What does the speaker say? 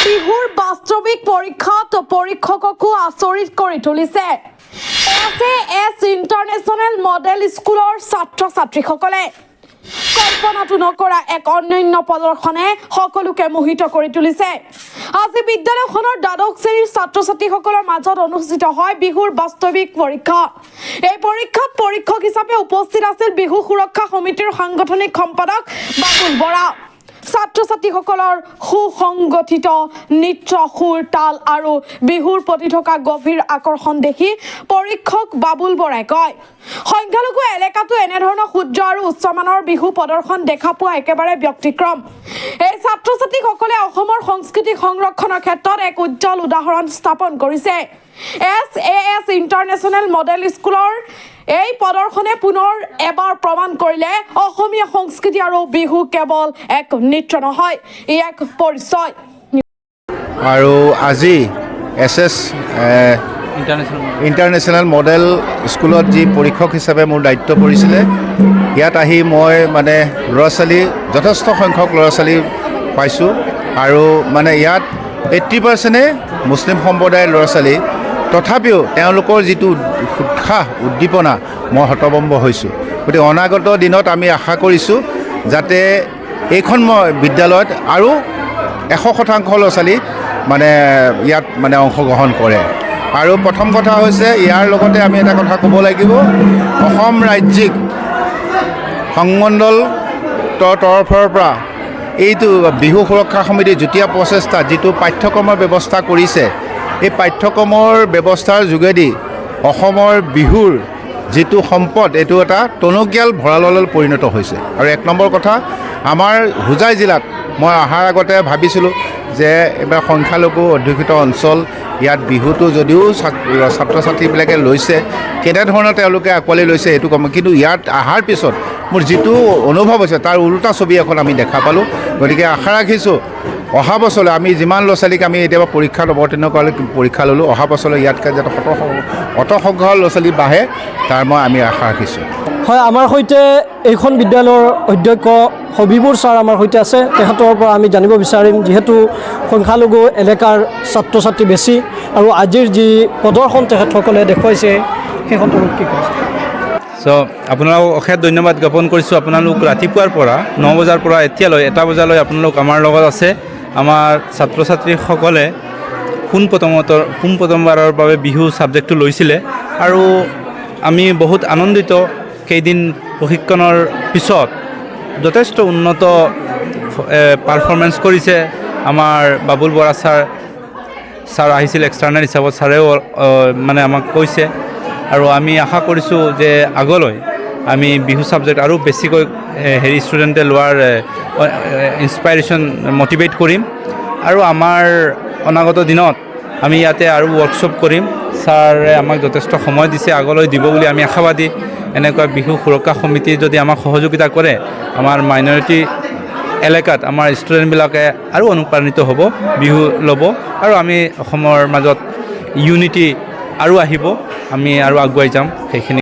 বিহুৰ বাস্তৱিক পৰীক্ষাত পৰীক্ষককো আচৰিত কৰি তুলিছে এছ ইণ্টাৰনেশ্যনেল মডেল স্কুলৰ ছাত্ৰ ছাত্ৰীসকলে কল্পনাটো নকৰা এক অনন্য প্ৰদৰ্শনে সকলোকে মোহিত কৰি তুলিছে। আজি বিদ্যালয়খনৰ দ্বাদশ শ্ৰেণীৰ ছাত্ৰ ছাত্ৰীসকলৰ মাজত অনুষ্ঠিত হয় বিহুৰ বাস্তৱিক পৰীক্ষা। এই পৰীক্ষাত পৰীক্ষক হিচাপে উপস্থিত আছিল বিহু সুৰক্ষা সমিতিৰ সাংগঠনিক সম্পাদক বাবুল বৰা। ছাত্ৰ ছাত্ৰীসকলৰ সুসংগঠিত নৃত্য সুৰ তাল আৰু বিহুৰ প্ৰতি থকা গভীৰ আকৰ্ষণ দেখি পৰীক্ষক বাবুল বৰাই কয়, সংখ্যালঘু এলেকাটো এনেধৰণৰ শুদ্ধ আৰু উচ্চমানৰ বিহু প্ৰদৰ্শন দেখা পোৱা একেবাৰে ব্যতিক্ৰম। এই ছাত্ৰ ছাত্ৰীসকলে অসমৰ সংস্কৃতি সংৰক্ষণৰ ক্ষেত্ৰত এক উজ্জ্বল উদাহৰণ স্থাপন কৰিছে। এছ ইণ্টাৰনেশ্যনেল মডেল স্কুলৰ এই প্ৰদৰ্শনে পুনৰ এবাৰ প্ৰমাণ কৰিলে অসমীয়া সংস্কৃতি আৰু বিহু কেৱল এক নৃত্য নহয়, ই এক পৰিচয়। আৰু আজি এছ ইণ্টাৰনেশ্যনেল মডেল স্কুলত যি পৰীক্ষক হিচাপে মোৰ দায়িত্ব পৰিছিলে, ইয়াত আহি মই মানে ল'ৰা ছোৱালী যথেষ্ট সংখ্যক ল'ৰা ছোৱালী পাইছোঁ আৰু মানে ইয়াত 80%ই মুছলিম সম্প্ৰদায়ৰ ল'ৰা ছোৱালী। তথাপিও তেওঁলোকৰ যিটো উৎসাহ উদ্দীপনা মই হতভম্ব হৈছোঁ। গতিকে অনাগত দিনত আমি আশা কৰিছোঁ যাতে এইখন বিদ্যালয়ত আৰু 100% ল'ৰা ছোৱালী মানে ইয়াত মানে অংশগ্ৰহণ কৰে। আৰু প্ৰথম কথা হৈছে ইয়াৰ লগতে আমি এটা কথা ক'ব লাগিব, অসম ৰাজ্যিক সংমণ্ডলৰ তৰফৰ পৰা এইটো বিহু সুৰক্ষা সমিতিৰ যুটীয়া প্ৰচেষ্টা যিটো পাঠ্যক্ৰমৰ ব্যৱস্থা কৰিছে, এই পাঠ্যক্ৰমৰ ব্যৱস্থাৰ যোগেদি অসমৰ বিহুৰ যিটো সম্পদ এইটো এটা টনকিয়াল ভঁৰাললৈ পৰিণত হৈছে। আৰু এক নম্বৰ কথা, আমাৰ হোজাই জিলাত মই অহাৰ আগতে ভাবিছিলোঁ যে এইবাৰ সংখ্যালঘু অধ্যুষিত অঞ্চল, ইয়াত বিহুটো যদিও ছাত্ৰ ছাত্ৰীবিলাকে লৈছে, কেনেধৰণৰ তেওঁলোকে আঁকোৱালি লৈছে এইটো কম, কিন্তু ইয়াত অহাৰ পিছত মোৰ যিটো অনুভৱ হৈছে তাৰ ওলোটা ছবি এখন আমি দেখা পালোঁ। গতিকে আশা ৰাখিছোঁ অহা বছৰলৈ আমি যিমান ল'ৰা ছোৱালীক আমি এতিয়া পৰীক্ষাত অৱতীৰ্ণ কৰালৈ পৰীক্ষা ল'লোঁ, অহা বছৰলৈ ইয়াতকৈ যাতে অত সংখ্যক ল'ৰা ছোৱালী বাঢ়ে তাৰ মই আমি আশা ৰাখিছোঁ। হয়, আমাৰ সৈতে এইখন বিদ্যালয়ৰ অধ্যক্ষ হবিবুৰ ছাৰ আমাৰ সৈতে আছে। তেখেতৰ পৰা আমি জানিব বিচাৰিম, যিহেতু সংখ্যালঘু এলেকাৰ ছাত্ৰ ছাত্ৰী বেছি আৰু আজিৰ যি প্ৰদৰ্শন তেখেতসকলে দেখুৱাইছে সেই সন্দৰ্ভত কি কৈছে। আপোনালোকক অশেষ ধন্যবাদ জ্ঞাপন কৰিছোঁ। আপোনালোক ৰাতিপুৱাৰ পৰা 9 বজাৰ পৰা এতিয়ালৈ 1 বজালৈ আপোনালোক আমাৰ লগত আছে। আমাৰ ছাত্ৰ ছাত্ৰীসকলে পোনপ্ৰথমবাৰৰ বাবে বিহু ছাবজেক্টটো লৈছিলে আৰু আমি বহুত আনন্দিত। কেইদিন প্ৰশিক্ষণৰ পিছত যথেষ্ট উন্নত পাৰফৰ্মেঞ্চ কৰিছে আমাৰ বাবুল বৰা ছাৰ আহিছিল এক্সটাৰ্নেল হিচাপত, ছাৰেও মানে আমাক কৈছে আৰু আমি আশা কৰিছোঁ যে আগলৈ আমি বিহু ছাবজেক্ট আৰু বেছিকৈ ষ্টুডেণ্টে লোৱাৰ ইনস্পাইৰেশ্যন মটিভেট কৰিম আৰু আমাৰ অনাগত দিনত আমি ইয়াতে আৰু ৱৰ্কশ্বপ কৰিম। ছাৰে আমাক যথেষ্ট সময় দিছে, আগলৈ দিব বুলি আমি আশাবাদী। এনেকুৱা বিহু সুৰক্ষা সমিতি যদি আমাক সহযোগিতা কৰে, আমাৰ মাইনৰিটি এলেকাত আমাৰ ষ্টুডেণ্টবিলাকে আৰু অনুপ্ৰাণিত হ'ব, বিহু ল'ব আৰু আমি অসমৰ মাজত ইউনিটি আৰু আহিব, আমি আৰু আগুৱাই যাম। সেইখিনি